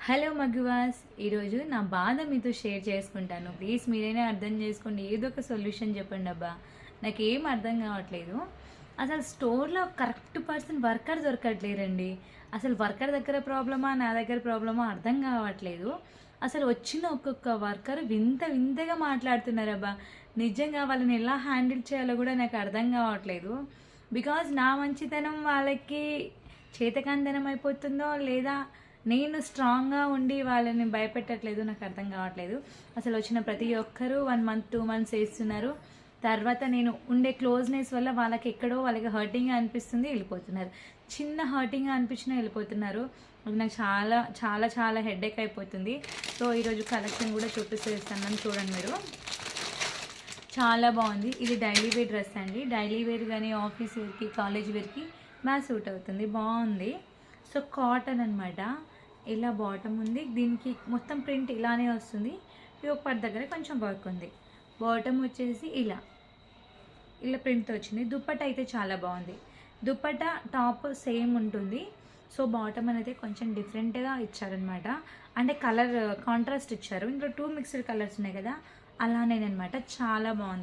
Hello Maguvas, ఈరోజు నా బాధ మీతో షేర్ చేసుకుంటాను. ప్లీజ్ మీరైనా అర్థం చేసుకోండి. ఏదో ఒక సొల్యూషన్ చెప్పండి అబ్బా. నాకేం అర్థం కావట్లేదు. అసలు స్టోర్లో కరెక్ట్ పర్సన్ వర్కర్ దొరకట్లేరండి. అసలు వర్కర్ దగ్గర ప్రాబ్లమా, నా దగ్గర ప్రాబ్లమా అర్థం కావట్లేదు. అసలు వచ్చిన ఒక్కొక్క వర్కర్ వింత వింతగా మాట్లాడుతున్నారబ్బా. నిజంగా వాళ్ళని ఎలా హ్యాండిల్ చేయాలో కూడా నాకు అర్థం కావట్లేదు. బికాజ్ నా మంచితనం వాళ్ళకి చేతకాంతనం అయిపోతుందో, లేదా నేను స్ట్రాంగ్గా ఉండి వాళ్ళని భయపెట్టట్లేదు, నాకు అర్థం కావట్లేదు. అసలు వచ్చిన ప్రతి ఒక్కరూ 1 మంత్ 2 మంత్స్ వేస్తున్నారు. తర్వాత నేను ఉండే క్లోజ్నెస్ వల్ల వాళ్ళకి హర్టింగ్గా అనిపిస్తుంది, వెళ్ళిపోతున్నారు. చిన్న హర్టింగ్గా అనిపించినా వెళ్ళిపోతున్నారు. అది నాకు చాలా చాలా చాలా హెడేక్ అయిపోతుంది. సో ఈరోజు కలెక్షన్ కూడా చూపిస్తాను, చూడండి మీరు. చాలా బాగుంది. ఇది డైలీ వేర్ డ్రెస్ అండి. డైలీ వేర్ కానీ ఆఫీస్ వేర్కి, కాలేజ్ వేర్కి బాగా సూట్ అవుతుంది. బాగుంది. సో కాటన్ అనమాట. ఇలా బాటమ్ ఉంది. దీనికి మొత్తం ప్రింట్ ఇలానే వస్తుంది. యోక్ పార్ట్ దగ్గర కొంచెం వర్క్ ఉంది. బాటమ్ వచ్చేసి ఇలా ప్రింట్తో వచ్చింది. దుప్పట అయితే చాలా బాగుంది. దుప్పట టాప్ సేమ్ ఉంటుంది. సో బాటమ్ అనేది కొంచెం డిఫరెంట్గా ఇచ్చారనమాట. అంటే కలర్ కాంట్రాస్ట్ ఇచ్చారు. ఇందులో 2 మిక్స్డ్ కలర్స్ ఉన్నాయి కదా, అలానేనమాట. చాలా బాగుంది.